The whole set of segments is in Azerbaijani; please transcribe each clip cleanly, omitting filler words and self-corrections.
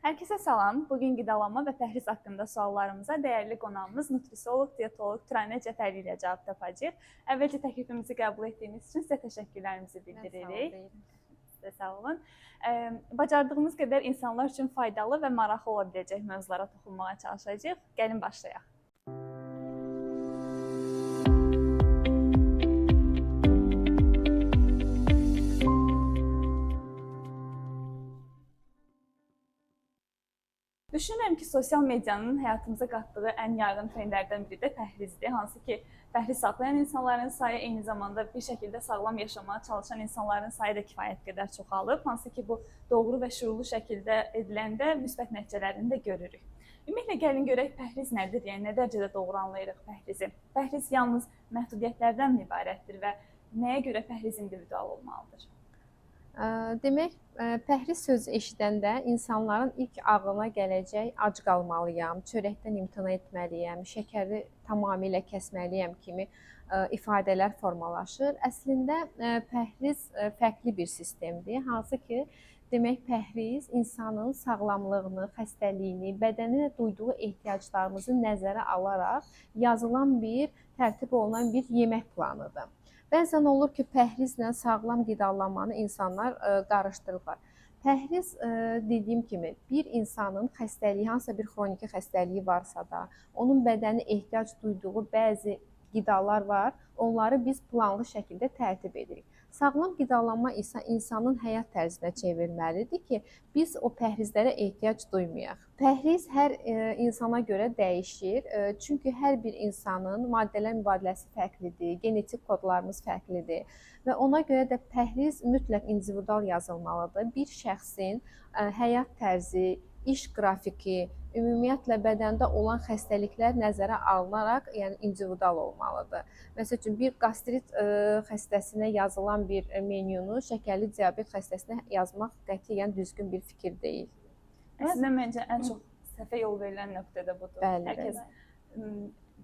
Herkese salam. Bugün qidalanma və pəhriz haqqında suallarımıza dəyərli qonağımız nutrisiolog, dietoloq Turanə Cəfərli ilə cavab tapacağıq. Əvvəlcə təklifimizi qəbul etdiyiniz üçün sizə təşəkkürlərimizi bildiririk. Sizə sağ olun. Bacardığımız qədər insanlar üçün faydalı və maraqlı ola biləcək mövzulara toxunmağa çalışacağıq. Gəlin başlayaq. Düşünürəm ki, sosial medianın həyatımıza qatdığı ən yaygın trendlərdən biri də pəhrizdir. Hansı ki, pəhriz saxlayan insanların sayı eyni zamanda bir şəkildə sağlam yaşamaya çalışan insanların sayı da kifayət qədər çoxalıb. Hansı ki, bu doğru və şuurlu şəkildə ediləndə müsbət nəticələrini də görürük. Ümumiyyətlə, gəlin görək pəhriz nədir, yəni nə dərəcədə doğru anlayırıq pəhrizi. Pəhriz yalnız məhdudiyyətlərdən ibarətdir və nəyə görə pəhriz individual olmalıdır? Demək, pəhriz sözü eşidəndə insanların ilk ağlına gələcək ac qalmalıyam, çörəkdən imtina etməliyəm, şəkəri tamamilə kəsməliyəm kimi ifadələr formalaşır. Əslində, pəhriz fərqli bir sistemdir. Hansı ki, demək, pəhriz insanın sağlamlığını, xəstəliyini, bədəninə duyduğu ehtiyaclarımızı nəzərə alaraq yazılan bir, tərtib olunan bir yemək planıdır. Bəzən olur ki, pəhrizlə sağlam qidalanmanı insanlar qarışdırırlar. Pəhriz, dediyim kimi, bir insanın xəstəliyi, hansısa bir xroniki xəstəliyi varsa da, onun bədəni ehtiyac duyduğu bəzi qidalar var, onları biz planlı şəkildə tərtib edirik. Sağlam qidalanma isə insanın həyat tərzinə çevrilməlidir ki, biz o pəhrizlərə ehtiyac duymayaq. Pəhriz hər insana görə dəyişir, çünki hər bir insanın maddələr mübadiləsi fərqlidir, genetik kodlarımız fərqlidir və ona görə də pəhriz mütləq individual yazılmalıdır. Bir şəxsin həyat tərzi, iş qrafiki, ümumiyyətlə bədəndə olan xəstəliklər nəzərə alınaraq, yəni individual olmalıdır. Məsəl üçün, bir qastrit xəstəsinə yazılan bir menyunu şəkərli diabet xəstəsinə yazmaq qətiyyən düzgün bir fikir deyil. Əslində, məncə ən çox səhvə yol verilən nöqtə də budur. Bəli, Hər kəs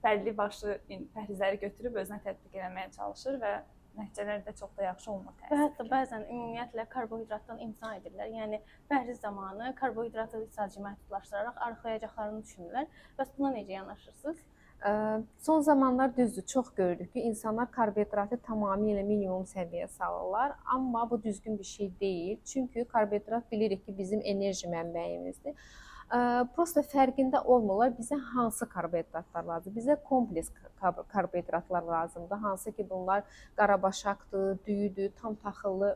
bəlli başlı pəhrizləri götürüb özünə tətbiq etməyə çalışır və nəticələr də çox da yaxşı olmur. Və hətta bəzən ümumiyyətlə karbohidratdan imtina edirlər. Yəni pəhriz zamanı karbohidratı sadəcə məhdudlaşdıraraq arıqlayacaqlarını düşünürlər. Bəs buna necə yanaşırsınız? Son zamanlar düzdür, çox görürük ki, insanlar karbohidratı tamamilə minimum səviyyəyə salırlar. Amma bu düzgün bir şey deyil. Çünki karbohidrat bilirik ki, bizim enerji mənbəyimizdir. Prosta fərqində olmurlar, bizə hansı karbohidratlar lazımdır, bizə kompleks karbohidratlar lazımdır, hansı ki bunlar qarabaşaqdır, düyüdür, tam taxıllı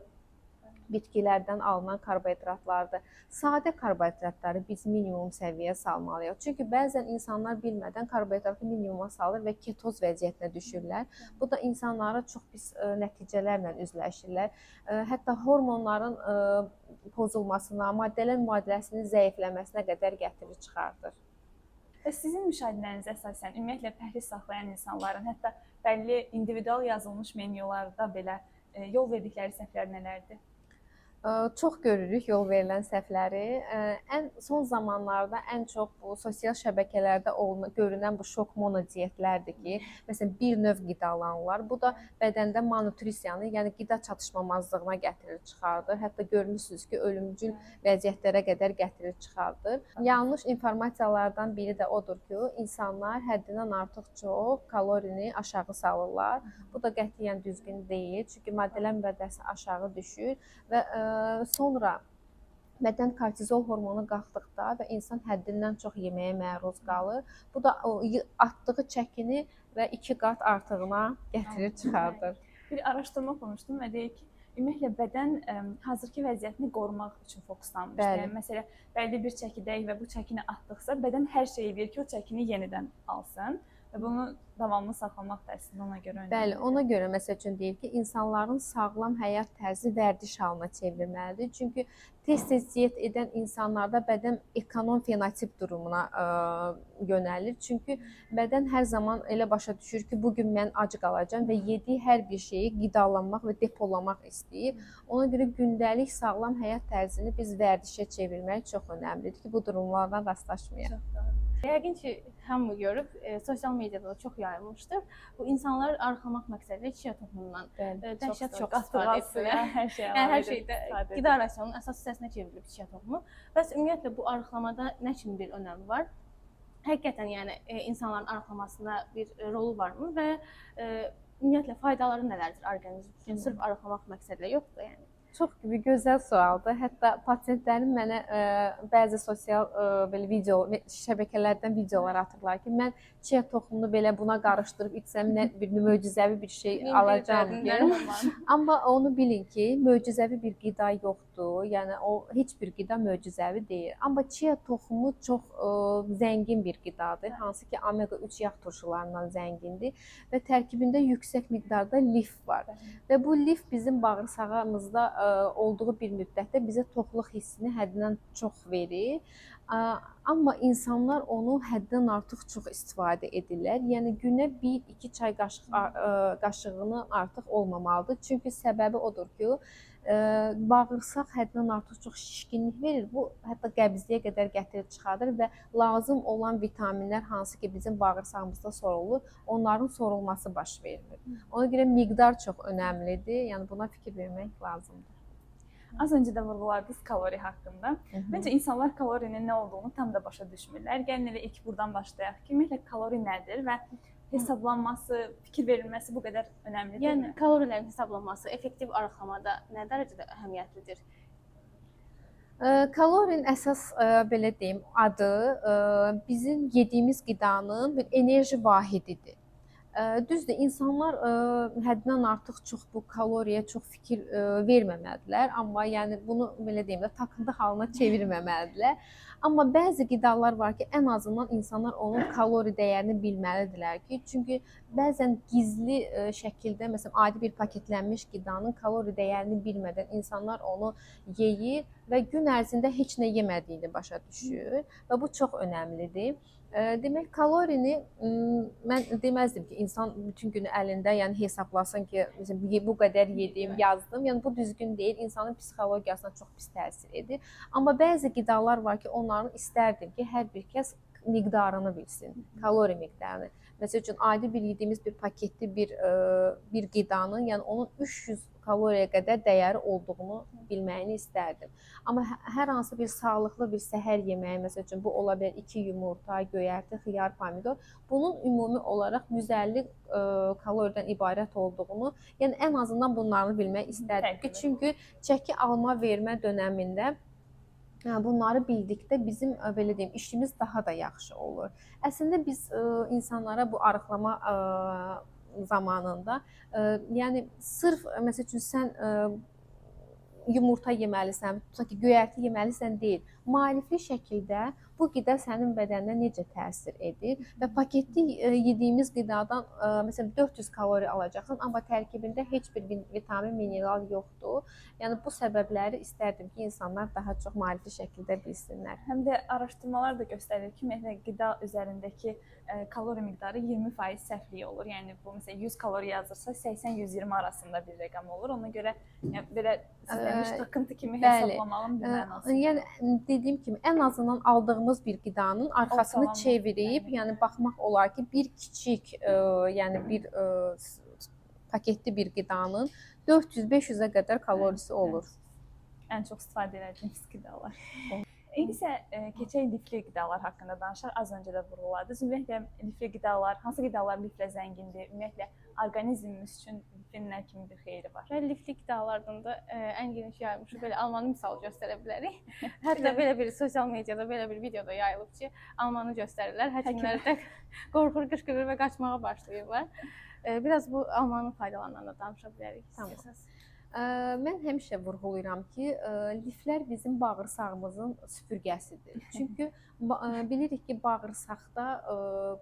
bitkilərdən alınan karbohidratlardır. Sadə karbohidratları biz minimum səviyyəyə salmalıyıq. Çünki bəzən insanlar bilmədən karbohidratı minimuma salır və ketoz vəziyyətinə düşürlər. Bu da insanlara çox pis nəticələrlə üzləşirlər. Hətta hormonların pozulmasına, maddələr mübadiləsinin zəifləməsinə qədər gətirir çıxardır. Və sizin müşahidələriniz əsasən ümumiyyətlə pəhriz saxlayan insanların hətta bəlli individual yazılmış menyularda belə yol verdikləri səhvlər nələrdir? Çox görürük yol verilən səhvləri. Son zamanlarda ən çox bu sosial şəbəkələrdə görünən bu şok monodiyetlərdir ki, məsələn, bir növ qidalanırlar. Bu da bədəndə malnutrisiyanı, yəni qida çatışmamazlığına gətirir çıxardır. Hətta görmüsünüz ki, ölümcül vəziyyətlərə qədər gətirir çıxardır. Yanlış informasiyalardan biri də odur ki, insanlar həddindən artıq çox kalorini aşağı salırlar. Bu da qətiyyən düzgün deyil, çünki maddələr mübadiləsi aşağı düşür və sonra bədən kortizol hormonu qalxdıqda və insan həddindən çox yeməyə məruz qalır. Bu da atdığı çəkini və 2 qat artığına gətirir çıxardır. Bir araşdırma oxumuşdum və deyir ki, ümumiyyətlə bədən hazırki vəziyyətini qorumaq üçün fokuslanmışdır. Yəni, məsələn, bəlli bir çəkidəyik və bu çəkini atdıqsa, bədən hər şey edir ki, o çəkini yenidən alsın. Və bunu davamlı saxlamaq da əslində ona görə önəmlidir. Bəli, ona görə məsəl üçün deyir ki, insanların sağlam həyat tərzi vərdiş halına çevrilməlidir. Çünki tez-tez diyet edən insanlarda bədən ekonom fenotip durumuna yönəlir. Çünki bədən hər zaman elə başa düşür ki, bugün mən ac qalacağam və yediyi hər bir şeyi qidalanmaq və depolamaq istəyir. Ona görə gündəlik sağlam həyat tərzini biz vərdişə çevirmək çox önəmlidir ki, bu durumlardan rastlaşmayaq. Yəqin ki, hamı görüb, sosial mediada da çox yayılmışdır. Bu insanlar arıqlamaq məqsədilə chia toxumundan dəhşət çox istifadə etdilər. Hər şey Yəni hər şeydə qida rasionunun əsas hissəsinə çevrilib chia toxumu. Bəs ümumiyyətlə bu arıqlamada nə kimi bir önəmi var? Həqiqətən yəni insanların arıqlamasında bir rolu varmı və ümumiyyətlə faydaları nələrdir orqanizm üçün? Sırf arıqlamaq məqsədilə yoxdur yəni. Çox gözəl sualdır. Hətta pasientlərim mənə bəzi sosial belə şəbəkələrdən videolar atırlar ki, mən chia toxumunu belə buna qarışdırıb içsəm nə bir möcüzəvi bir şey alacağam deyə. Amma onu bilin ki, möcüzəvi bir qida yoxdur. Yəni o heç bir qida möcüzəvi deyil. Amma chia toxumu çox zəngin bir qidadır, hansı ki omega 3 yağ turşularından zəngindir və tərkibində yüksək miqdarda lif var. Və bu lif bizim bağırsağımızda olduğu bir müddətdə bizə toxluq hissini həddindən çox verir. Amma insanlar onu həddən artıq çox istifadə edirlər. Yəni günə 1-2 çay qaşığını artıq olmamalıdır. Çünki səbəbi odur ki, bağırsaq həddən artıq çox şişkinlik verir. Bu hətta qəbzliyə qədər gətirib çıxardır və lazım olan vitaminlər hansı ki bizim bağırsağımızda sorulur, onların sorulması baş verir. Ona görə miqdar çox önəmlidir. Yəni buna fikir vermək lazımdır. Az öncə də vurğuladınız kalori haqqında. Məncə insanlar kalorinin nə olduğunu tam da başa düşmürlər. Gəlin elə ilk buradan başlayaq ki, ümumiyyətlə kalori nədir və hesablanması, fikir verilməsi bu qədər önəmlidir. Yəni kalorilərin hesablanması effektiv arıqlamada nə dərəcədə əhəmiyyətlidir? Kalorinin əsas belə deyim adı bizim yediyimiz qidanın bir enerji vahididir. Düzdür, insanlar həddindən artıq çox bu kaloriya çox fikir verməməlidirlər, amma yəni bunu belə deyim də takıntı halına çevirməməlidirlər. Amma bəzi qidalar var ki, ən azından insanlar onun kalori dəyərini bilməlidirlər ki, çünki bəzən gizli şəkildə məsələn adi bir paketlənmiş qidanın kalori dəyərini bilmədən insanlar onu yeyir və gün ərzində heç nə yemədiyini başa düşür və bu çox önəmlidir. Demək, kalorini mən deməzdim ki, insan bütün günü əlində yəni hesablasın ki, bu qədər yedim, yazdım. Yəni bu düzgün deyil, insanın psixologiyasına çox pis təsir edir. Amma bəzi qidalar var ki, onların istərdim ki, hər bir kəs miqdarını bilsin, kalori miqdarını. Məsəl üçün adi bir yediyimiz bir paketli bir qidanın, yəni onun 300 kaloriya qədər dəyəri olduğunu bilməyini istərdim. Amma hər hansı bir sağlıqlı bir səhər yeməyi, məsəl üçün bu ola bilər 2 yumurta, göyərti, xiyar, pomidor, bunun ümumi olaraq 150 kaloriyadan ibarət olduğunu, yəni ən azından bunlarını bilmək istərdim ki, çünki çəki alma vermə dönəmində bunları bildikdə bizim belə deyim işimiz daha da yaxşı olur. Əslində biz insanlara bu arıqlama zamanında yəni sırf məsəl üçün sən yumurta yeməlisən, tutaq ki, göyərti yeməlisən deyil. Maarifli şəkildə bu qida sənin bədəninə necə təsir edir və paketli yediyimiz qidadan məsələn 400 kalori alacaqsan, amma tərkibində heç bir vitamin, mineral yoxdur. Yəni bu səbəbləri istərdim ki, insanlar daha çox maarifli şəkildə bilsinlər. Həm də araşdırmalar da göstərir ki, ümumiyyətlə qida üzərindəki kalori miqdarı 20% səhvliyi olur. Yəni bu məsələn 100 kalori yazırsa 80-120 arasında bir rəqəm olur. Ona görə yəni belə sizləmiş takıntı kimi hesablamağın bir mənası. Yəni dediyim kimi ən azından aldığımız bir qidanın arxasını çevirib, yəni baxmaq olar ki, bir kiçik yəni bir paketli bir qidanın 400-500-ə qədər kalorisi olur. Ən çox istifadə edildiyimiz qidalar. İndi isə keçək lifli qidalar haqqında danışaq. Az öncə də vurğuladınız. Ümumiyyətlə lifli qidalar, hansı qidalar liflə zəngindir? Ümumiyyətlə orqanizmimiz üçün lifin nə kimi bir xeyri var? Və lifli qidalardan da ən geniş yayılmış belə almanı misal göstərə bilərik. Hətta belə bir sosial mediada belə bir videoda yayılıb ki, almanı göstərirlər. Həkimlər də qorxur, qışqırır və qaçmağa başlayırlar. Biraz bu almanın faydalarından da danışa bilərik. Tamam. Mən həmişə vurğulayıram ki, liflər bizim bağırsağımızın süpürgəsidir. Çünki bilirik ki, bağırsaqda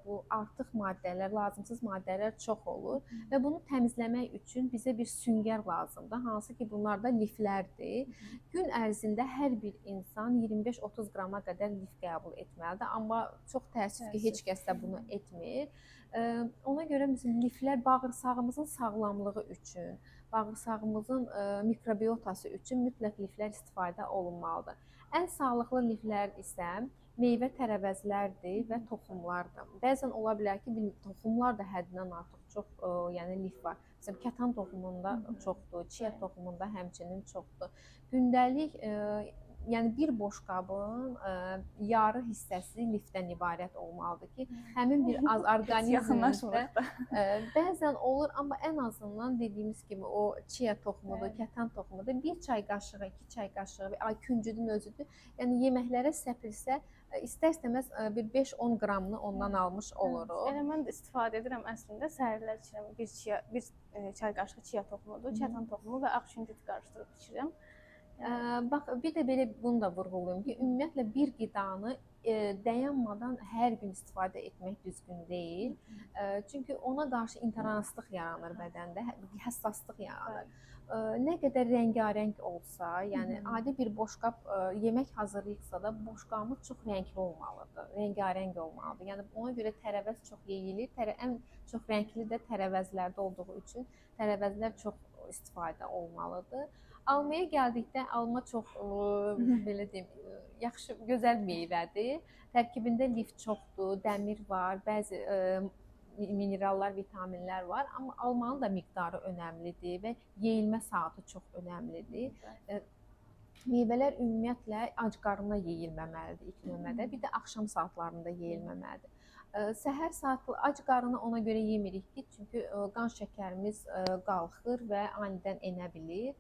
bu artıq maddələr, lazımsız maddələr çox olur və bunu təmizləmək üçün bizə bir süngər lazımdır, hansı ki, bunlar da liflərdir. Gün ərzində hər bir insan 25-30 qrama qədər lif qəbul etməlidir, amma çox təəssüf ki, heç kəs də bunu etmir. Ona görə liflər bağırsağımızın sağlamlığı üçün, bağırsağımızın mikrobiotası üçün mütləq liflər istifadə olunmalıdır. Ən sağlıqlı liflər isə meyvə tərəvəzlərdir və toxumlardır. Bəzən ola bilər ki, toxumlar da həddindən artıq çox yəni lif var. Məsələn, kətan toxumunda çoxdur, chia toxumunda həmçinin çoxdur. Gündəlik yəni bir boşqabın yarı hissəsi lifdən ibarət olmalıdır ki, həmin bir az orqanizmdə bəzən olur, amma ən azından dediyimiz kimi o chia toxumudur, kətan toxumudur, bir çay qaşığı, 2 çay qaşığı və küncüdün özüdür. Yəni yeməklərə səpilsə istər-istəməz bir 5-10 qramını ondan almış oluruq. Elə mən də istifadə edirəm əslində. Səhərlər içirəm bir çay qaşığı chia toxumudur, kətan toxumu və ağ küncüt qarışdırıb içirəm. Bax, bir də belə bunu da vurğulayım ki, ümumiyyətlə bir qidanı dayanmadan hər gün istifadə etmək düzgün deyil. Çünki ona qarşı intoleranslık yaranır bədəndə, həssaslıq yaranır. Nə qədər rəngarəng olsa, yəni adi bir boşqab yemək hazırlayırsa da boşqabımız çox rəngli olmalıdır, rəngarəng olmalıdır. Yəni ona görə tərəvəz çox yeyilir. Ən çox rəngli də tərəvəzlərdə olduğu üçün tərəvəzlər çox istifadə olmalıdır. Almaya gəldikdə alma çox belə deyim, yaxşı, gözəl meyvədir. Tərkibində lif çoxdur, dəmir var, bəzi minerallar, vitaminlər var, amma almanın da miqdarı önəmlidir və yeyilmə saatı çox önəmlidir. Meyvələr ümumiyyətlə ac qarnına yeyilməməlidir ilk növbədə, bir də axşam saatlarında yeyilməməlidir. Səhər saatı ac qarnına ona görə yemirik ki, çünki qan şəkərimiz qalxır və anidən enə bilir.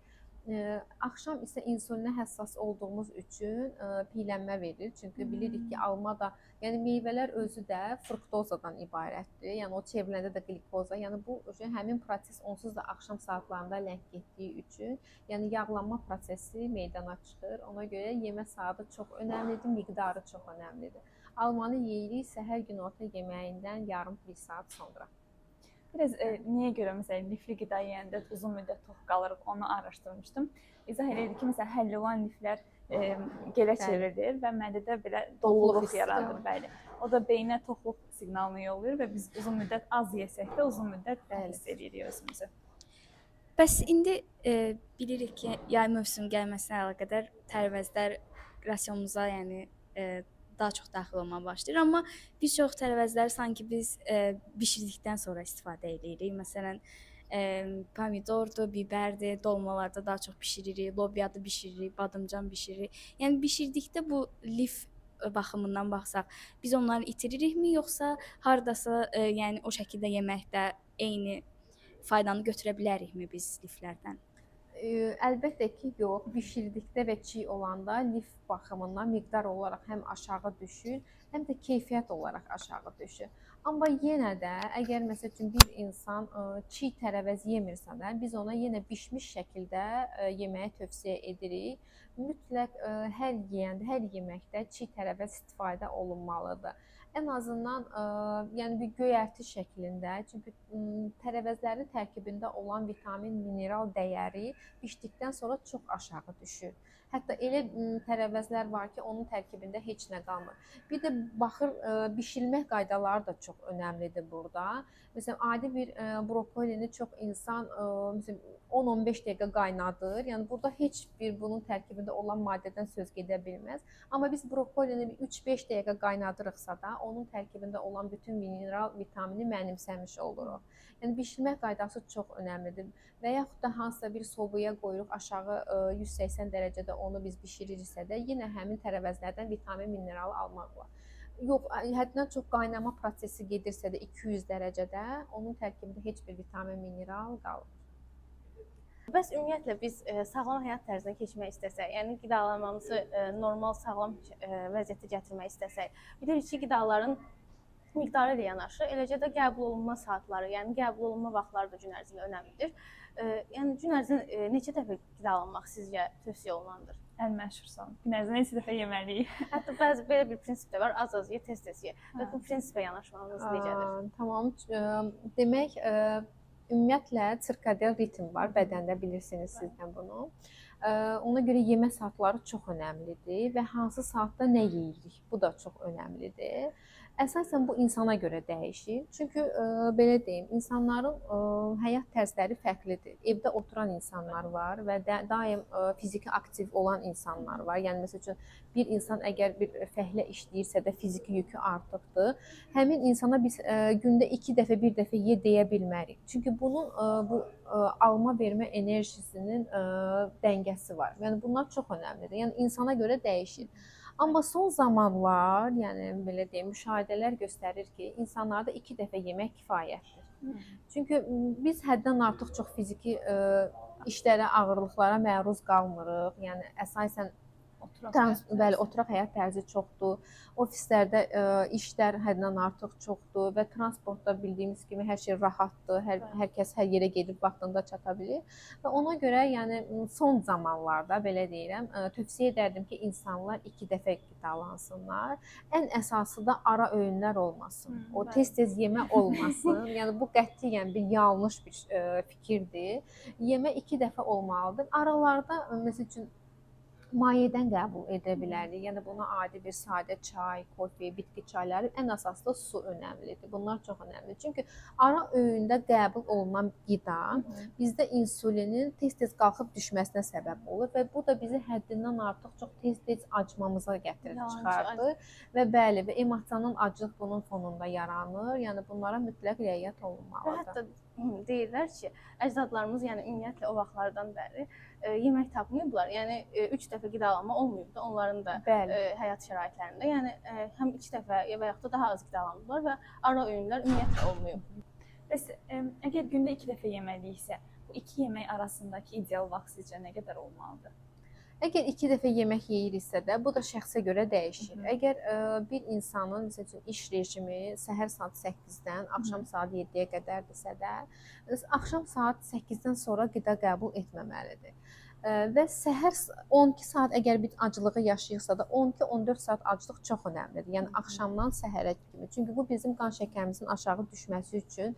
Axşam isə insulinə həssas olduğumuz üçün piyələnmə verir. Çünki bilirik ki, alma da, yəni meyvələr özü də fruktozadan ibarətdir. Yəni o çevriləndə də glikoza. Yəni bu həmin proses onsuz da axşam saatlarında ləng getdiyi üçün, yəni yağlanma prosesi meydana çıxır. Ona görə yemə saatı çox önəmlidir, miqdarı çox önəmlidir. Almanı yeyirik səhər günorta yeməyindən yarım bir saat sonra. Biraz niyə görə məsələn lifli qida yeyəndə uzun müddət tox qalırıq, onu araşdırmışdım. İzah edirdi ki, məsələn həlli olan liflər gelə çevrilir və mədədə belə doluluq yaradır, bəli. O da beynə toxluq siqnalını yollayır və biz uzun müddət az yesək də uzun müddət hiss edirik özümüzü. Bəs indi bilirik ki, yay mövsümü gəlməsinə əlaqədar tərəvəzlər rasionumuza, yəni daha çox daxil olmağa başlayır. Amma bir çox tərəvəzləri sanki biz bişirdikdən sonra istifadə edirik. Məsələn, pomidordur, bibərdir, dolmalarda daha çox bişiririk, lobyadı bişiririk, badımcan bişiririk. Yəni bişirdikdə bu lif baxımından baxsaq, biz onları itiririkmi, yoxsa hardasa yəni o şəkildə yeməkdə eyni faydanı götürə bilərikmi biz liflərdən? Əlbəttə ki, yox. Bişirdikdə və çiğ olanda lif baxımından miqdar olaraq həm aşağı düşür, həm də keyfiyyət olaraq aşağı düşür. Amma yenə də əgər məsəl üçün bir insan çiğ tərəvəz yemirsə də, biz ona yenə bişmiş şəkildə yeməyi tövsiyə edirik. Mütləq hər yeyəndə, hər yeməkdə çiğ tərəvəz istifadə olunmalıdır. Ən azından yəni bir göyərti şəklində, çünki tərəvəzlərin tərkibində olan vitamin, mineral dəyəri bişdikdən sonra çox aşağı düşür. Hətta elə tərəvəzlər var ki, onun tərkibində heç nə qalmır. Bir də baxır, bişirilmək qaydaları da çox önəmlidir burada. Məsələn, adi bir brokolini çox insan 10-15 dəqiqə qaynadır. Yəni burada heç bir bunun tərkibində olan maddədən söz gedə bilməz. Amma biz brokolini 3-5 dəqiqə qaynadırıqsa da, onun tərkibində olan bütün mineral, vitamini mənimsəmiş oluruq. Yəni bişirmək qaydası çox önəmlidir. Və yaxud da hansısa bir sobaya qoyuruq, aşağı 180 dərəcədə onu biz bişiririksə də, yenə həmin tərəvəzlərdən vitamin, mineralı almaq var. Yox, həddindən çox qaynama prosesi gedirsə də 200 dərəcədə, onun tərkibində heç bir vitamin, mineral qalmır. Bəs ümumiyyətlə biz sağlam həyat tərzinə keçmək istəsək, yəni qidalanmamızı normal, sağlam vəziyyətə gətirmək istəsək, bilirik ki, qidaların miqdarı ilə yanaşı, eləcə də qəbul olunma saatları, yəni qəbul olunma vaxtları da gün ərzində önəmlidir. Yəni gün ərzində neçə dəfə qidalanmaq sizcə tövsiyə olunandır? Ən məşhursan. Gün ərzində neçə dəfə yeməliyi. Hətta bəzi belə bir prinsip də var, az-az ye, tez-tez ye. Və bu prinsipə yanaşmağınız necədir? Tamam. Demək, ümumiyyətlə sirkadian ritm var bədəndə, bilirsiniz siz də bunu. Ona görə yemə saatları çox önəmlidir və hansı saatda nə yeyirik, bu da çox önəmlidir. Əsasən bu insana görə dəyişir. Çünki belə deyim, insanların həyat tərzləri fərqlidir. Evdə oturan insanlar var və daim fiziki aktiv olan insanlar var. Yəni məsəl üçün bir insan əgər bir fəhlə işləyirsə də fiziki yükü artıqdır. Həmin insana biz gündə 2 dəfə, 1 dəfə ye deyə bilmərik. Çünki bunun bu alma vermə enerjisinin dəngəsi var. Yəni bunlar çox önəmlidir. Yəni insana görə dəyişir. Amma son zamanlar, yəni belə deyim, müşahidələr göstərir ki, insanlarda 2 dəfə yemək kifayətdir. Çünki biz həddən artıq çox fiziki işlərə, ağırlıqlara məruz qalmırıq. Yəni əsasən bəli, oturaq həyat tərzi çoxdur. Ofislərdə işlər həddən artıq çoxdur və transportda bildiyimiz kimi hər şey rahatdır. Hər kəs hər yerə gedib vaxtında çata bilir. Və ona görə yəni son zamanlarda belə deyirəm, tövsiyə edərdim ki, insanlar 2 dəfə qidalansınlar. Ən əsası da ara öğünlər olmasın. O tez-tez yemə olmasın. Yəni bu qətiyyən bir yanlış bir fikirdir. Yemə 2 dəfə olmalıdır. Aralarda məsəl üçün mayedən qəbul edə bilərik. Yəni buna adi bir sadə çay, kofe, bitki çayları, ən əsası da su önəmlidir. Bunlar çox önəmlidir. Çünki ara öğündə qəbul olunan qida bizdə insulinin tez-tez qalxıb düşməsinə səbəb olur və bu da bizi həddindən artıq çox tez-tez acmamıza gətirib çıxardır və bəli, və emosional aclıq bunun fonunda yaranır. Yəni bunlara mütləq riayət olunmalıdır. Və hətta deyirlər ki, əcdadlarımız yəni ümumiyyətlə o vaxtlardan bəri yemək tapmayıblar. Yəni 3 dəfə qidalanma olmayıbdı onların da həyat şəraitlərində. Yəni həm 2 dəfə və yaxud da daha az qidalanırlar və ara öğünlər ümumiyyətlə olmayıb. Bəs əgər gündə 2 dəfə yeməliyiksə, bu 2 yemək arasındakı ideal vaxt sizcə nə qədər olmalıdır? Əgər 2 dəfə yemək yeyiriksə də, bu da şəxsə görə dəyişir. Əgər bir insanın məsəl üçün iş rejimi səhər saat 8-dən axşam saat 7-yə qədərdirsə də, axşam saat 8-dən sonra qida qəbul etməməlidir. Və səhər 12 saat əgər bir acılığı yaşayırsa da 12-14 saat aclıq çox önəmlidir. Yəni axşamdan səhərə kimi. Çünki bu bizim qan şəkərimizin aşağı düşməsi üçün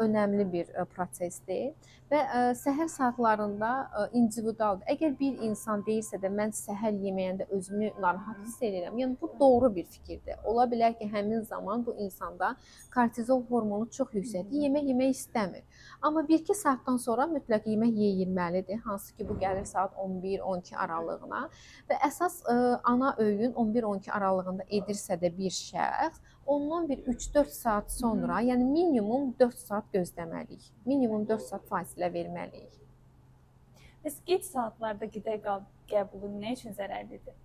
önəmli bir prosesdir. Və səhər saatlarında individualdır. Əgər bir insan deyirsə də mən səhər yeməyəndə özümü narahat hiss edirəm. Yəni bu doğru bir fikirdir. Ola bilər ki, həmin zaman bu insanda kortizol hormonu çox yüksəkdir. Yemək istəmir. Amma 1-2 saatdan sonra mütləq yemək yeyilməlidir. Hansı ki bu gəlir saat 11-12 aralığına və əsas ana öğün 11-12 aralığında edirsə də bir şəxs, ondan bir 3-4 saat sonra, yəni minimum 4 saat gözləməliyik. Minimum 4 saat fasilə verməliyik. Bəs gec saatlarda qida qəbulu nə üçün zərərlidir?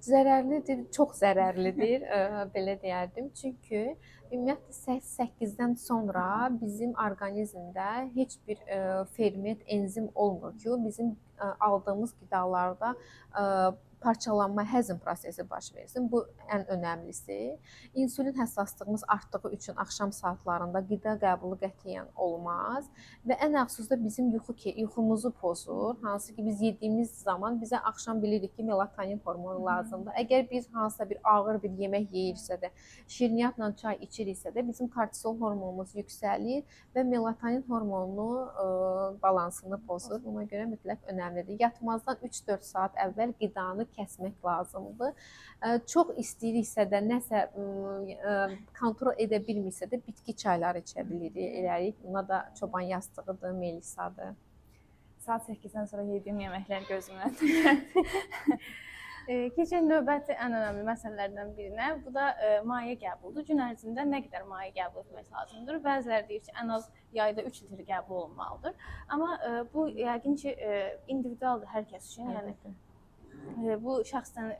Zərərlidir, çox zərərlidir, belə deyərdim. Çünki ümumiyyətlə saat 8-dən sonra bizim orqanizmdə heç bir ferment, enzim olmur ki, bizim aldığımız qidalarda parçalanma, həzm prosesi baş versin. Bu ən önəmlisi. İnsulin həssaslığımız artdığı üçün axşam saatlarında qida qəbulu qətiyyən olmaz və ən əxsusda bizim yuxumuzu pozur. Hansı ki biz yediyimiz zaman bizə axşam bilirik ki, melatonin hormonu lazımdır. Əgər biz hansısa bir ağır bir yemək yeyirsə də, şirniyyatla çay içiriksə də bizim kortizol hormonumuz yüksəlir və melatonin hormonu balansını pozur. Buna görə mütləq önəmlidir. Yatmazdan 3-4 saat əvvəl qidanı kəsmək lazımdır. Çox istəyiriksə də, nəsə kontrol edə bilmirsə də bitki çayları içə bilirik. Buna da çoban yastığıdır, melisadır. Saat 8-dən sonra yediyim yeməklər gözümə Keçək növbəti ən önəmli məsələlərdən birinə. Bu da maye qəbuludur. Gün ərzində nə qədər maye qəbul etmək lazımdır? Bəziləri deyir ki, ən az yayda 3 litr qəbul olunmalıdır. Amma bu yəqin ki, individualdır hər kəs üçün. Yəni bu şəxsdən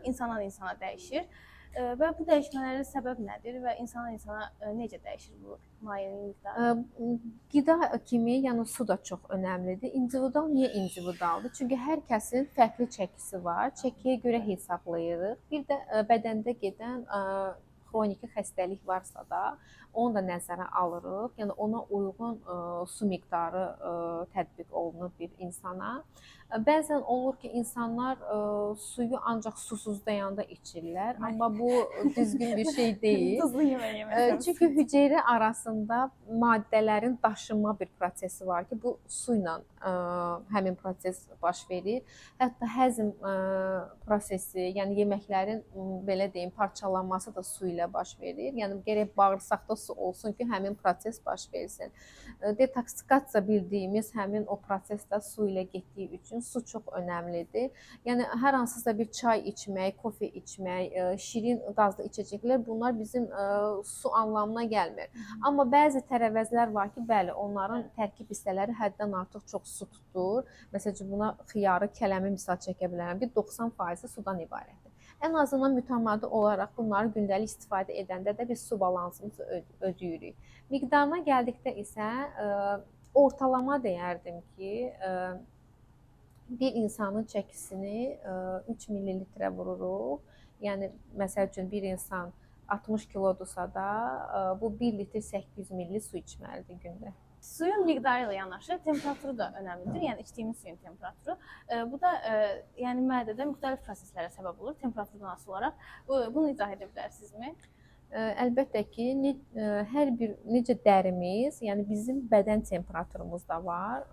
insandan insana dəyişir. Və bu dəyişmələrin səbəb nədir və insandan insana necə dəyişir bu mayenin miqdarı? Qida kimi, yəni su da çox önəmlidir. İndividual niyə individualdır? Çünki hər kəsin fərqli çəkisi var. Çəkiyə görə hesablayırıq. Bir də bədəndə gedən xroniki xəstəlik varsa da, onu da nəzərə alırıq. Yəni ona uyğun su miqdarı tətbiq olunur bir insana. Bəzən olur ki, insanlar suyu ancaq susuz dayanda içirlər, amma bu düzgün bir şey deyil. Duzlu yemək yeməsəm. Çünki hüceyrə arasında maddələrin daşınma bir prosesi var ki, bu su ilə həmin proses baş verir. Hətta həzm prosesi, yəni yeməklərin belə deyim, parçalanması da su ilə baş verir. Yəni gərək bağırsaqda su olsun ki, həmin proses baş versin. Detoksikasiya bildiyimiz həmin o prosesdə su ilə getdiyi üçün su çox önəmlidir. Yəni hər hansısa bir çay içmək, kofe içmək, şirin qazlı içəcəklər bunlar bizim su anlamına gəlmir. Amma bəzi tərəvəzlər var ki, bəli, onların tərkib hissələri həddən artıq çox su tutur. Məsələn, buna xiyarı, kələmi misal çəkə bilərəm ki, 90% sudan ibarətdir. Ən azından mütəmadi olaraq bunları gündəlik istifadə edəndə də biz su balansımızı ödəyirik. Miqdarına gəldikdə isə ortalama deyərdim ki, bir insanın çəkisini 3 ml vururuq. Yəni məsəl üçün bir insan 60 kilodursa da bu 1 litr 800 ml su içməlidir gündə. Suyun miqdarı ilə yanaşı temperaturu da önəmlidir. Yəni içdiyimiz suyun temperaturu. Bu da yəni mədədə müxtəlif proseslərə səbəb olur temperaturdan asılı olaraq. Bunu izah edə bilərsinizmi? Əlbəttə ki, hər bir necə dərimiz, yəni bizim bədən temperaturumuz da var.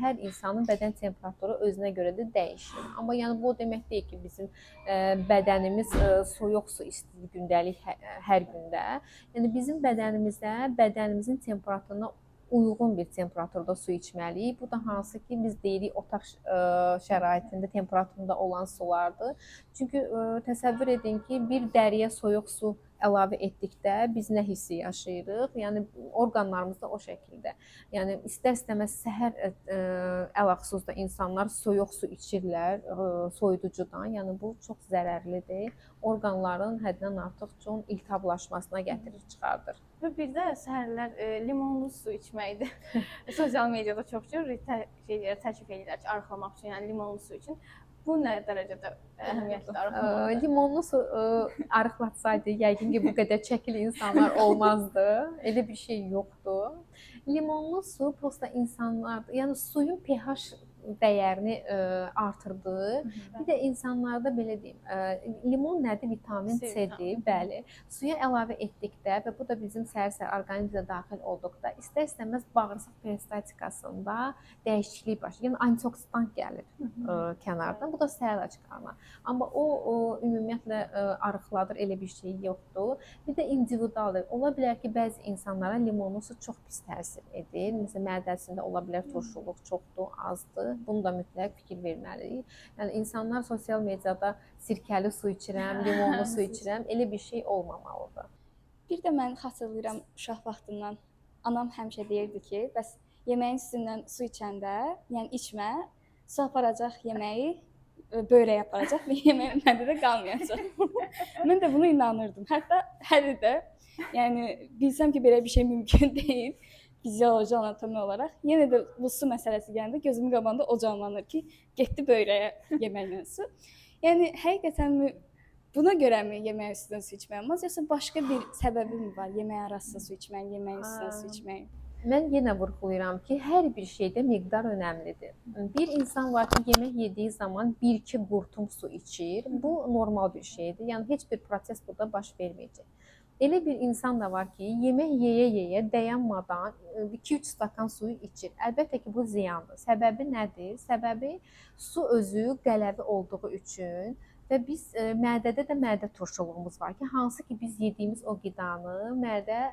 Hər insanın bədən temperaturu özünə görə də dəyişir. Amma yəni bu o demək deyil ki, bizim bədənimiz soyuq su istəyir gündəlik hər gündə. Yəni bizim bədənimizin temperaturuna uyğun bir temperaturda su içməliyik. Bu da hansı ki, biz deyirik otaq şəraitində temperaturunda olan sulardır. Çünki təsəvvür edin ki, bir dəriyə soyuq su əlavə etdikdə biz nə hissi yaşayırıq? Yəni orqanlarımız da o şəkildə. Yəni istər-istəməz səhər ələxüsusda insanlar soyuq su içirlər soyuducudan. Yəni bu çox zərərlidir. Orqanların həddən artıq çox iltihablaşmasına gətirir, çıxardır. Və bir də səhərlər limonlu su içməkdir. Sosial mediada çox təklif edirlər ki, arıqlamaq üçün, yəni limonlu su üçün. Bu nə dərəcədə əhəmiyyətlidir arıqlamadır? Limonlu su arıqlatsaydı, yəqin ki, bu qədər çəkili insanlar olmazdı. Elə bir şey yoxdur. Limonlu su prosta insanlar, yəni suyun pH dəyərini artırdı. Bir də insanlarda belə deyim, limon nədir? Vitamin C-dir, bəli. Suya əlavə etdikdə və bu da bizim səhər-səhər orqanizmə daxil olduqda istər-istəməz bağırsaq peristaltikasında dəyişiklik baş verir. Yəni antioksidant gəlir kənardan. Bu da səhər açıqlarına. Amma o ümumiyyətlə arıqladır, elə bir şey yoxdur. Bir də individualdır. Ola bilər ki, bəzi insanlara limonlu su çox pis təsir edir. Məsələn, mədəsində ola bilər turşuluq çoxdur, azdır. Bunu da mütləq fikir verməliyik. Yəni insanlar sosial mediada sirkəli su içirəm, limonlu su içirəm, elə bir şey olmamalıdır. Bir də mən xatırlayıram uşaq vaxtımdan anam həmişə deyirdi ki, bəs yeməyin üstündən su içəndə, yəni içmə, su aparacaq yeməyi, böyrəyə aparacaq və yeməyin mədədə qalmayacaq. Mən də buna inanırdım. Hətta hələ də, yəni bilsəm ki, belə bir şey mümkün deyil. Fizioloji, anatomi olaraq. Yenə də bu su məsələsi gələndə gözümün qabağında o canlanır ki, getdi böyrəyə yeməklə su. Yəni həqiqətən buna görəmi yemək üstündən su içmək olmaz, yoxsa başqa bir səbəbi mi var yemək arasında su içmək, yemək üstündən su içmək? Mən yenə vurğulayıram ki, hər bir şeydə miqdar önəmlidir. Bir insan var ki, yemək yediyi zaman 1-2 qurtum su içir. Bu normal bir şeydir. Yəni heç bir proses burada baş verməyəcək. Elə bir insan da var ki, yemək yeyə-yeyə dayanmadan 2-3 stakan suyu içir. Əlbəttə ki, bu ziyandır. Səbəbi nədir? Səbəbi su özü qələvi olduğu üçün və biz mədədə də mədə turşuluğumuz var ki, hansı ki biz yediyimiz o qidanı mədə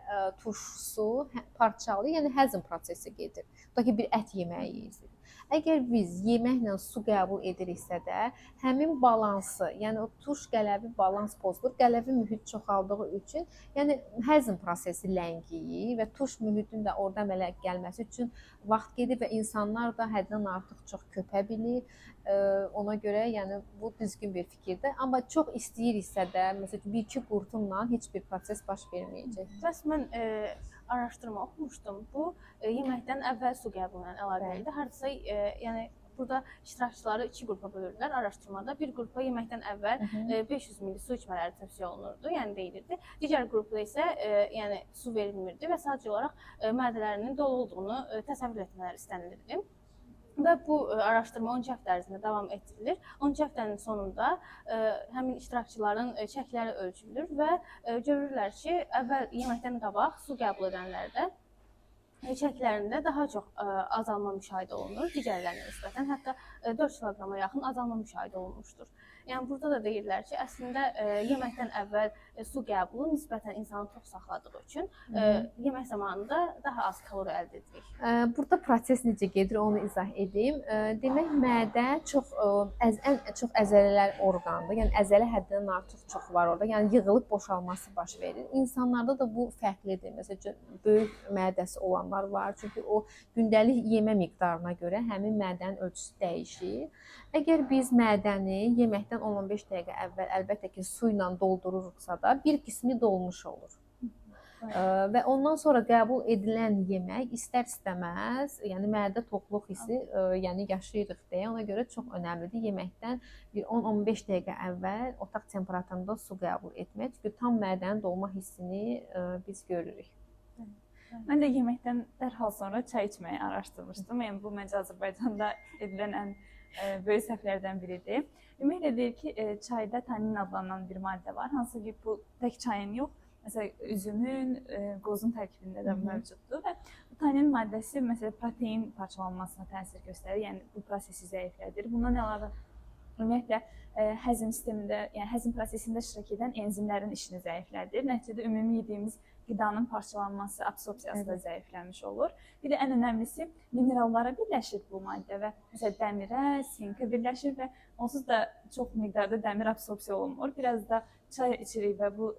turşusu parçalayır, yəni həzm prosesi gedir. Tutaq ki, bir ət yeməyi yeyirsiniz. Əgər biz yeməklə su qəbul ediriksə də, həmin balansı, yəni o turş qələvi balans pozulur. Qələvi mühit çoxaldığı üçün, yəni həzm prosesi ləngiyir və turş mühitin də orada əmələ gəlməsi üçün vaxt gedir və insanlar da həddən artıq çox köpə bilir. Ona görə yəni bu düzgün bir fikirdir. Amma çox istəyiriksə də, məsələn 1-2 qurtumla heç bir proses baş verməyəcək. Bəs mən araşdırma oxumuşdum. Bu yeməkdən əvvəl su qəbulu ilə əlaqəlidir. Hardasa yəni burada iştirakçıları 2 qrupa bölürdülər araşdırmada. Bir qrupa yeməkdən əvvəl 500 ml su içmələri tövsiyə olunurdu, yəni deyilirdi. Digər qrupda isə yəni su verilmirdi və sadəcə olaraq mədələrinin dolu olduğunu təsəvvür etmələri istənilirdi. Və bu araşdırma 12 həftə ərzində davam etdirilir. 12 həftənin sonunda həmin iştirakçıların çəkiləri ölçülür və görürlər ki, əvvəl yeməkdən qabaq su qəbul edənlərdə çəkilərində daha çox azalma müşahidə olunur digərlərinə nisbətən. Hətta 4 kiloqrama yaxın azalma müşahidə olunmuşdur. Yəni burada da deyirlər ki, əslində yeməkdən əvvəl su qəbulu nisbətən insanı tox saxladığı üçün yemək zamanında daha az kalori əldə edirik. Burada proses necə gedir onu izah edeyim. Demək mədə ən çox əzələlər orqanıdır. Yəni əzələ həddindən artıq çox var orada. Yəni yığılıb boşalması baş verir. İnsanlarda da bu fərqlidir. Məsələn, böyük mədəsi olanlar var. Çünki o gündəlik yemə miqdarına görə həmin mədənin ölçüsü dəyişir. Əgər biz mədəni yeməkdən 10-15 dəqiqə əvvəl əlbəttə ki, su ilə doldururuqsa da bir qismi dolmuş olur. Və ondan sonra qəbul edilən yemək istər-istəməz, yəni mədə toxluq hissi, yəni yaşayırıq deyə, ona görə çox önəmlidir yeməkdən bir 10-15 dəqiqə əvvəl otaq temperaturunda su qəbul etmək. Çünki tam mədənin dolma hissini biz görürük. Mən də yeməkdən dərhal sonra çay içməyi araşdırmışdım. Yəni bu məncə Azərbaycanda edilən ən böyük səhvlərdən biridir. Ümumiyyətlə deyir ki, çayda tannin adlanan bir maddə var. Hansı ki, bu tək çayın yox, məsələn, üzümün, qozun tərkibində də mövcuddur və bu tannin maddəsi məsələn protein parçalanmasına təsir göstərir. Yəni bu prosesi zəiflədir. Bundan əlavə ümumiyyətlə həzm sistemində, yəni həzm prosesində iştirak edən enzimlərin işini zəiflədir. Nəticədə ümumi yediyimiz qidanın parçalanması, absorpsiyası da zəifləmiş olur. Bir də ən önəmlisi minerallara birləşir bu maddə və məsələn dəmirə, sinkə birləşir və onsuz da çox miqdarda dəmir absorpsiya olunmur. Biraz da çay içirik və bu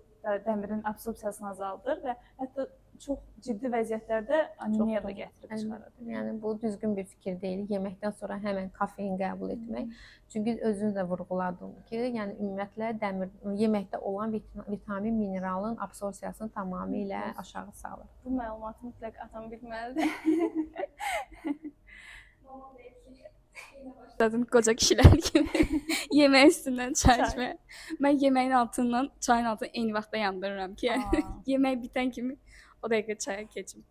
dəmirin absorpsiyasını azaldır və hətta çox ciddi vəziyyətlərdə anemiya da gətirib çıxarır. Yəni bu düzgün bir fikir deyil. Yeməkdən sonra həmən kofein qəbul etmək. Çünki özünüz də vurğuladım ki, yəni ümumiyyətlə yeməkdə olan vitamin, mineralın absorpsiyasını tamamilə aşağı salır. Bu məlumatı mütləq atam bilməlidir. Başladım qoca kişilər kimi yemək üstündən çay içməyə. Mən yeməyin altından, çayın altını eyni vaxtda yandırıram ki, yemək bitən kimi o dəqiqə çaya keçim.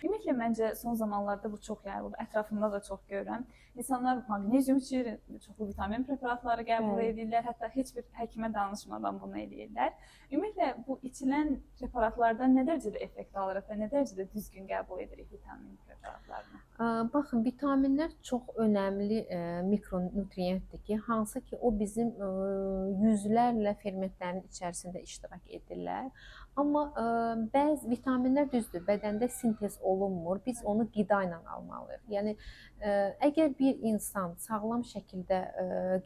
Ümumiyyətlə məncə son zamanlarda bu çox yayılıb. Ətrafımda da çox görürəm. İnsanlar maqnezium içir, çoxlu vitamin preparatları qəbul edirlər, hətta heç bir həkimə danışmadan bunu edirlər. Ümumiyyətlə bu içilən preparatlardan nə dərəcədə effekt alırıq və nə dərəcədə düzgün qəbul edirik vitamin preparatlarını? Baxın, vitaminlər çox önəmli mikronutriyentdir ki, hansı ki o bizim yüzlərlə fermentlərin içərisində iştirak edirlər. Amma bəzi vitaminlər düzdür, bədəndə sintez olunmur. Biz onu qida ilə almalıyıq. Yəni əgər bir insan sağlam şəkildə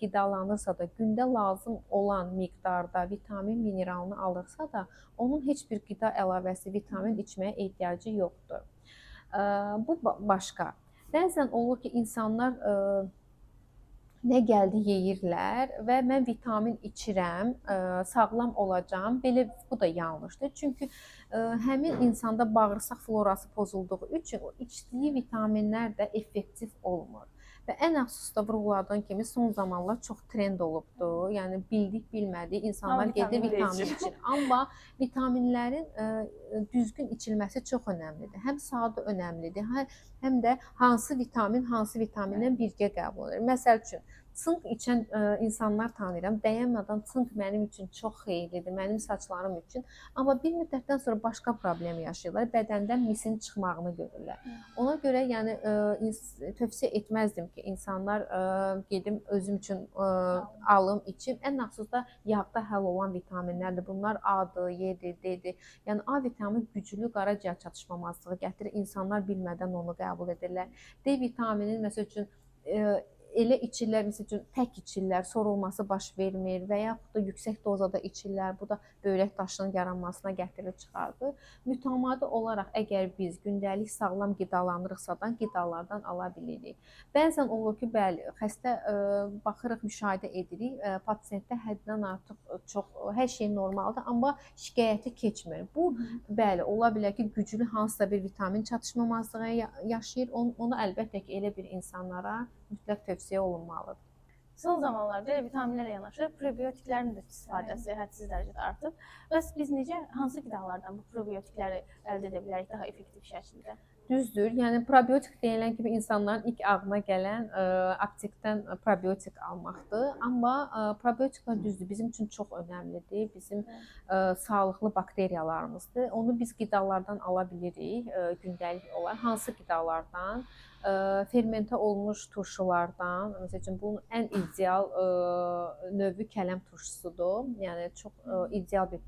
qidalanırsa da, gündə lazım olan miqdarda vitamin mineralını alırsa da, onun heç bir qida əlavəsi vitamin içməyə ehtiyacı yoxdur. Bu başqa. Bəzən olur ki, insanlar nə gəldi yeyirlər və mən vitamin içirəm, sağlam olacam. Belə bu da yanlışdır. Çünki həmin insanda bağırsaq florası pozulduğu üçün o içdiyi vitaminlər də effektiv olmur. Və ən əfsusda vurğuladığım kimi son zamanlar çox trend olubdur. Yəni bildik, bilmədik insanlar gedir vitamin içir. Amma vitaminlərin düzgün içilməsi çox önəmlidir. Həm sadə önəmlidir, həm də hansı vitaminlə birgə qəbul edilir. Məsəl üçün sınq içən insanlar tanıyıram. Dayanmadan sınq mənim üçün çox xeyirlidir, mənim saçlarım üçün. Amma bir müddətdən sonra başqa problem yaşayırlar. Bədəndən misin çıxmağını görürlər. Ona görə yəni tövsiyə etməzdim ki, insanlar gedim özüm üçün alım, içim. Ən əsas da yağda həll olan vitaminlərdir. Bunlar A-dır, Y-dir, D-dir. Yəni A vitamini güclü qaraciyər çatışmamazlığı gətirir. İnsanlar bilmədən onu qəbul edirlər. D vitaminin məsəl üçün elə içirlər, məsəl üçün tək içirlər, sorulması baş vermir və yaxud da yüksək dozada içirlər. Bu da böyrək daşının yaranmasına gətirib çıxardır. Mütəmadi olaraq əgər biz gündəlik sağlam qidalanırıqsa da qidalardan ala bilirik. Bəzən olur ki, bəli, xəstə baxırıq, müşahidə edirik, pasiyentdə həddindən artıq çox hər şey normaldır, amma şikayəti keçmir. Bu bəli, ola bilər ki, güclü hansısa bir vitamin çatışmamazlığı yaşayır. Onu əlbəttə ki, elə bir insanlara mütləq tövsiyə olunmalıdır. Son zamanlarda elə vitaminlərlə yanaşı probiotiklərin də istifadəsi hədsiz dərəcədə artıb. Bəs biz necə, hansı qidalardan bu probiotikləri əldə edə bilərik daha effektiv şəkildə? Düzdür. Yəni probiotik deyilən kimi insanların ilk ağlına gələn aptekdən probiotik almaqdır. Amma probiotiklər düzdür, bizim üçün çox önəmlidir. Bizim sağlıqlı bakteriyalarımızdır. Onu biz qidalardan ala bilirik gündəlik olaraq. Hansı qidalardan? Fermentə olmuş turşulardan, məsələn, bunun ən ideal növü kələm turşusudur. Yəni çox ideal bir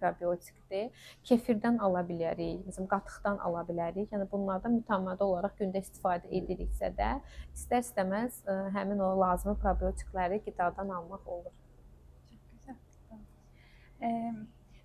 probiotikdir. Kefirdən ala bilərik, bizim qatıqdan ala bilərik. Yəni bunlardan mütəmadi olaraq gündə istifadə ediriksə də, istər-istəməz həmin o lazımi probiotikləri qidadan almaq olur. Çox gözəl.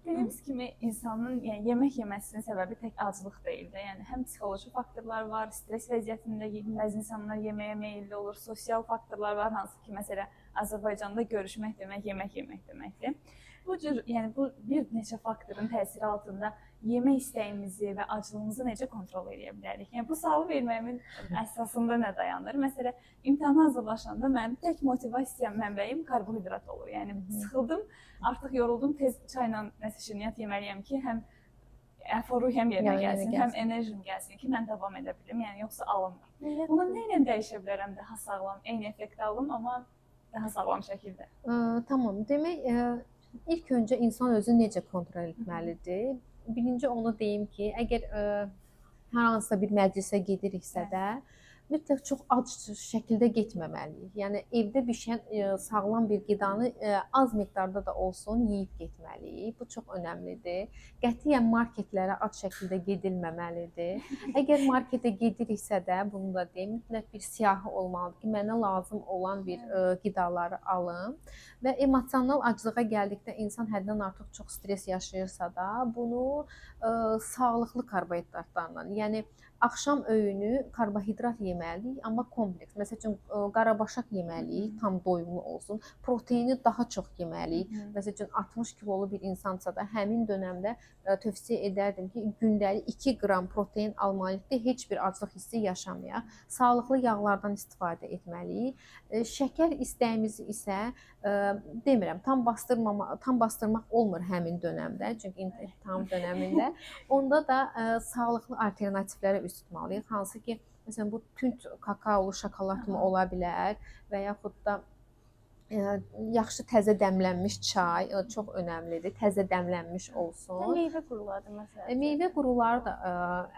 Dediyimiz kimi insanın yəni yemək yeməsinin səbəbi tək aclıq deyil də. Yəni həm psixoloji faktorlar var, stres vəziyyətində bəzi insanlar yeməyə meylli olur, sosial faktorlar var, hansı ki, məsələn, Azərbaycanda görüşmək demək, yemək yemək deməkdir. Bu cür, yəni bu bir neçə faktorun təsiri altında yemək istəyimizi və aclığımızı necə kontrol edə bilərik? Yəni bu sualı verməyimin əsasında nə dayanır? Məsələn, imtahana hazırlaşanda mənim tək motivasiya mənbəyim karbohidrat olur. Yəni sıxıldım, artıq yoruldum, tez çayla nəsə şirniyyat yeməliyəm ki, həm əforuhəm yerinə gəlsin, həm enerjim gəlsin ki, mən davam edə bilim. Yəni yoxsa alınmır. Bunu nə ilə dəyişə bilərəm daha sağlam, eyni effekt alım, amma daha sağlam şəkildə? Tamam. Demək, ilk öncə insan özü necə kontrol etməlidir? Birinci onu deyim ki, əgər hər hansısa bir məclisə gediriksə də, mütləq çox ac şəkildə getməməliyik. Yəni evdə bişən sağlam bir qidanı az miqdarda da olsun yeyib getməliyik. Bu çox önəmlidir. Qətiyyən marketlərə ac şəkildə gedilməməlidir. Əgər marketə gediriksə də, bunu da deyim, mütləq bir siyahı olmalıdır ki, mənə lazım olan bir qidaları alım. Və emosional aclığa gəldikdə insan həddən artıq çox stres yaşayırsa da, bunu sağlıqlı karbohidratlarla, yəni axşam öyünü karbohidrat yeməliyik, amma kompleks. Məsələn, qarabaşaq yeməliyik, tam doyumlu olsun. Proteini daha çox yeməliyik. Məsələn, 60 kilolu bir insansa da həmin dönəmdə tövsiyə edərdim ki, gündəlik 2 qram protein almalıyıq ki, heç bir aclıq hissi yaşamayaq. Sağlıqlı yağlardan istifadə etməliyik. Şəkər istəyimizi isə demirəm, tam bastırmaq olmur həmin dönəmdə, çünki imtahan dönəmində. Onda da sağlıqlı alternativlərə üst tutmalıyıq. Hansı ki, məsələn, bu tünd kakaolu şokolad mı ola bilər və yaxud da yaxşı təzə dəmlənmiş çay çox önəmlidir. Təzə dəmlənmiş olsun. Meyvə quruları məsələn. Meyvə quruları da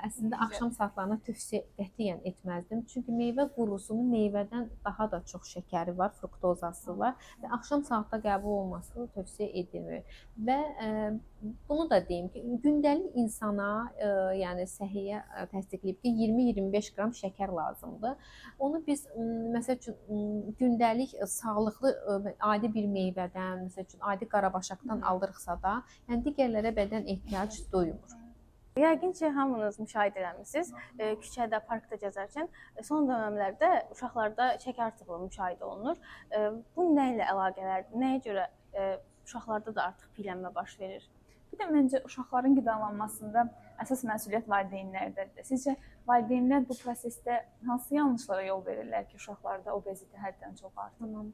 əslində axşam saatlarına tövsiyə qətiyyən etməzdim. Çünki meyvə qurusunun meyvədən daha da çox şəkəri var, fruktozası var və axşam saatda qəbul olması tövsiyə edilmir. Və bunu da deyim ki, gündəlik insana, yəni səhiyyə təsdiqləyib ki, 20-25 qram şəkər lazımdır. Onu biz məsəl üçün gündəlik sağlıqlı adi bir meyvədən, məsəl üçün adi qarabaşaqdan aldırıqsa da, yəni digərlərə bədən ehtiyac duymur. Yəqin ki, hamınız müşahidə eləmisiniz. Küçədə, parkda gəzərkən son dövrlərdə uşaqlarda şəkər artıqlığı müşahidə olunur. Bu nə ilə əlaqələrdir? Nəyə görə uşaqlarda da artıq piyələnmə baş verir? Bir də məncə uşaqların qidalanmasında əsas məsuliyyət valideynlərdədir. Sizcə valideynlər bu prosesdə hansı yanlışlara yol verirlər ki, uşaqlarda obezite həddən çox artır?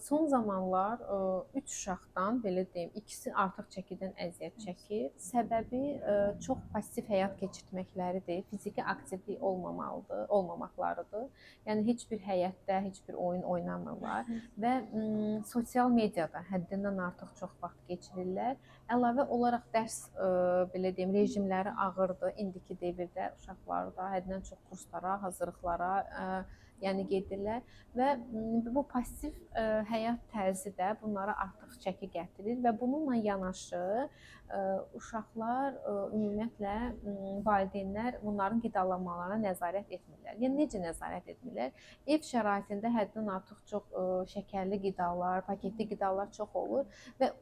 Son zamanlar 3 uşaqdan, belə deyim, ikisi artıq çəkidən əziyyət çəkir. Səbəbi çox pasiv həyat keçirtməkləridir, fiziki aktivlik olmamaqlarıdır. Yəni heç bir həyətdə, heç bir oyun oynamırlar və sosial mediada həddindən artıq çox vaxt keçirirlər. Əlavə olaraq dərs, belə deyim, rejimləri ağırdır. İndiki devirdə uşaqlarda həddindən çox kurslara, hazırlıqlara yəni gedirlər və bu pasiv həyat tərzi də bunlara artıq çəki gətirir və bununla yanaşı uşaqlar ümumiyyətlə valideynlər bunların qidalanmalarına nəzarət etmirlər. Yəni necə nəzarət etmirlər? Ev şəraitində həddindən artıq çox şəkərli qidalar, paketli qidalar çox olur və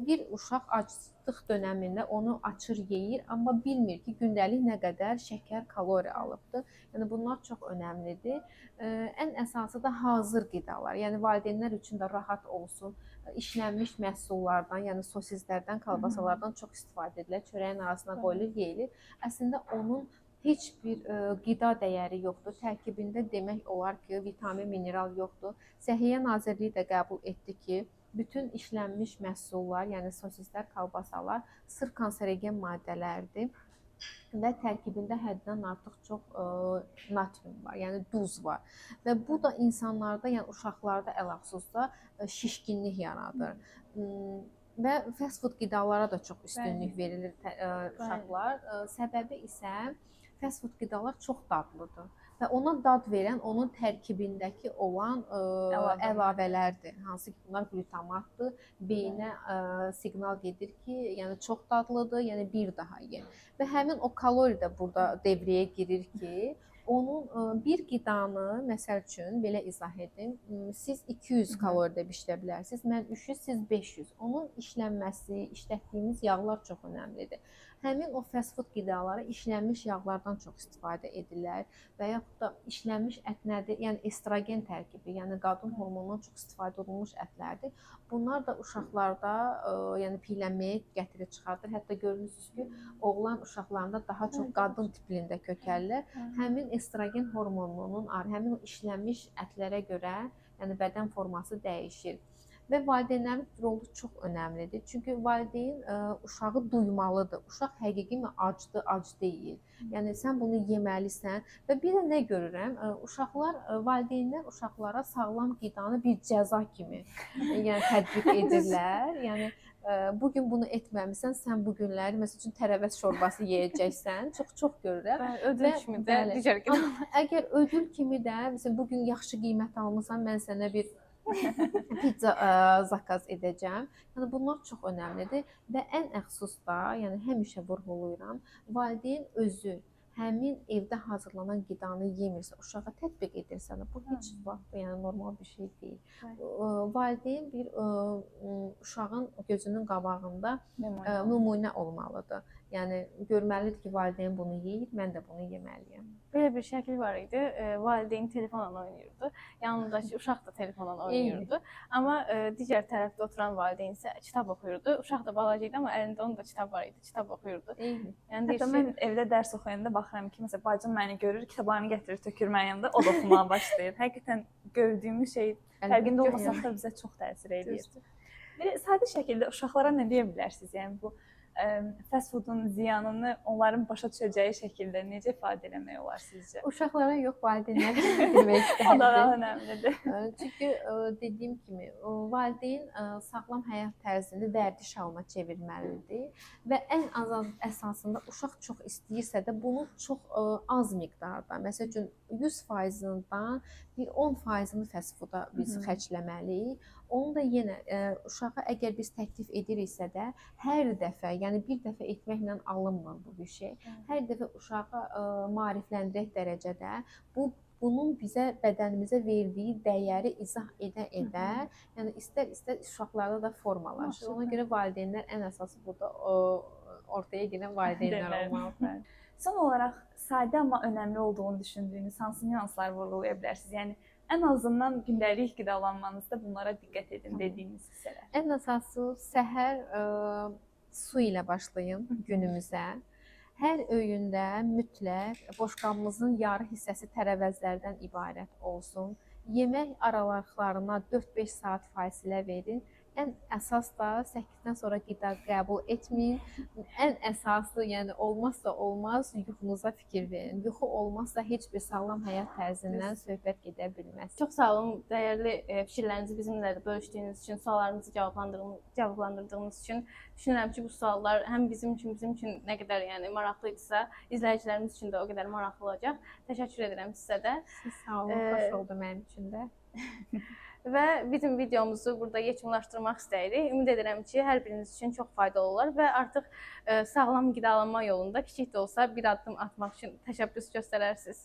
bir uşaq aclıq dönəmində onu açır, yeyir, amma bilmir ki, gündəlik nə qədər şəkər, kalori alıbdır. Yəni bunlar çox önəmlidir. Ən əsası da hazır qidalar. Yəni valideynlər üçün də rahat olsun. İşlənmiş məhsullardan, yəni sosislərdən, kalbasalardan çox istifadə edilir. Çörəyin arasına qoyulur, yeyilir. Əslində onun heç bir qida dəyəri yoxdur. Tərkibində demək olar ki, vitamin, mineral yoxdur. Səhiyyə Nazirliyi də qəbul etdi ki, bütün işlənmiş məhsullar, yəni sosislər, kolbasalar sırf kanserogen maddələrdir və tərkibində həddən artıq çox natrium var, yəni duz var. Və bu da insanlarda, yəni uşaqlarda əlaxüsusda şişkinlik yaradır. Və fast food qidalara da çox üstünlük verilir uşaqlar. Səbəbi isə fast food qidalar çox dadlıdır və ona dad verən onun tərkibindəki olan əlavələrdir. Hansı ki, bunlar glutamatdır. Beyinə siqnal gedir ki, yəni çox dadlıdır, yəni bir daha ye. Və həmin o kalori də burada devrəyə girir ki, onun bir qidanı, məsəl üçün belə izah edim, siz 200 kaloridə bişirə bilərsiniz, mən 300, siz 500. Onun işlənməsi, işlətdiyimiz yağlar çox önəmlidir. Həmin o fast food qidaları işlənmiş yağlardan çox istifadə edirlər və yaxud da işlənmiş ət nədir? Yəni estrogen tərkibi, yəni qadın hormonundan çox istifadə olunmuş ətlərdir. Bunlar da uşaqlarda yəni piylənməyə gətirib çıxardır. Hətta görürsünüz ki, oğlan uşaqlarında daha çox qadın tiplində kökəlirlər. Həmin estrogen hormonunun, həmin o işlənmiş ətlərə görə, yəni bədən forması dəyişir. Və valideynlərin rolu çox önəmlidir. Çünki valideyn uşağı duymalıdır. Uşaq həqiqi mi acdır, ac deyil. Yəni sən bunu yeməlisən. Və bir də nə görürəm? Uşaqlar, valideynlər uşaqlara sağlam qidanı bir cəza kimi yəni tətbiq edirlər. Yəni bu gün bunu etməmisən, sən bu günləri məsəl üçün tərəvəz şorbası yeyəcəksən. Çox görürəm. Ödül kimi də digər qidalar. Əgər ödül kimi də, məsələn bu gün yaxşı qiymət almısan, mən sənə bir pizza zakaz edəcəm. Yəni bunlar çox önəmlidir və ən əxsus da, yəni həmişə vurğulayıram, valideyn özü həmin evdə hazırlanan qidanı yemirsə, uşağa tətbiq edirsə, bu heç vaxt yəni normal bir şey deyil. Valideyn bir uşağın gözünün qabağında nümunə olmalıdır. Yəni görməlidir ki, valideyn bunu yeyir, mən də bunu yeməliyəm. Belə bir şəkil var idi. Valideyn telefonla oynayırdı. Yanındakı uşaq da telefonla oynayırdı. Amma digər tərəfdə oturan valideyn isə kitab oxuyurdu. Uşaq da balaca idi, amma əlində onun da kitab var idi. Kitab oxuyurdu. Yəni hətta mən evdə dərs oxuyanda baxıram ki, məsələn bacım məni görür, kitablarını gətirir, tökür mənim yanında, o da oxumağa başlayır. Həqiqətən gördüyümüz şey fərqində olmasaq da bizə çox təsir edir. Belə sadə şəkildə uşaqlara nə deyə bilərsiniz? Yəni bu fast foodun ziyanını onların başa düşəcəyi şəkildə necə ifadə etmək olar sizcə? Uşaqlara yox, valideynlərə demək istərdim. O da önəmlidir. Çünki dediyim kimi, valideyn sağlam həyat tərzini vərdiş halına çevirməlidir və ən az əsasında uşaq çox istəyirsə də bunu çox az miqdarda, məsəl üçün 100%-dən bir 10%-ni fast fooda biz xərcləməliyik. Onu da yenə uşağa əgər biz təklif ediriksə də hər dəfə, yəni bir dəfə etməklə alınmır bu bir şey. Hər dəfə uşağı maarifləndirək dərəcədə bunun bizə bədənimizə verdiyi dəyəri izah edə, yəni istər uşaqlarda da formalaşır. Ona görə valideynlər ən əsası burada ortaya girən valideynlər olmalıdır. Son olaraq sadə amma önəmli olduğunu düşündüyünüz hansı nüanslar vurğulaya bilərsiniz? Yəni ən azından gündəlik qidalanmanızda bunlara diqqət edin dediyiniz hissələr. Ən əsası səhər su ilə başlayın günümüzə. Hər öğündə mütləq boşqabımızın yarı hissəsi tərəvəzlərdən ibarət olsun. Yemək aralıqlarına 4-5 saat fasilə verin. Ən əsas da 8-dən sonra qida qəbul etməyin. Ən əsası, yəni olmazsa olmaz yuxunuza fikir verin. Yuxu olmazsa heç bir sağlam həyat tərzindən söhbət gedə bilməz. Çox sağ olun, dəyərli fikirlərinizi bizimlə də bölüşdüyünüz üçün, suallarınızı cavablandırdığınız üçün. Düşünürəm ki, bu suallar həm bizim üçün nə qədər yəni maraqlıdırsa, izləyicilərimiz üçün də o qədər maraqlı olacaq. Təşəkkür edirəm sizə də. Siz sağ olun, xoş oldu mənim üçün də. Və bizim videomuzu burada yekunlaşdırmaq istəyirik. Ümid edirəm ki, hər biriniz üçün çox faydalı olar və artıq sağlam qidalanma yolunda kiçik də olsa bir addım atmaq üçün təşəbbüs göstərərsiniz.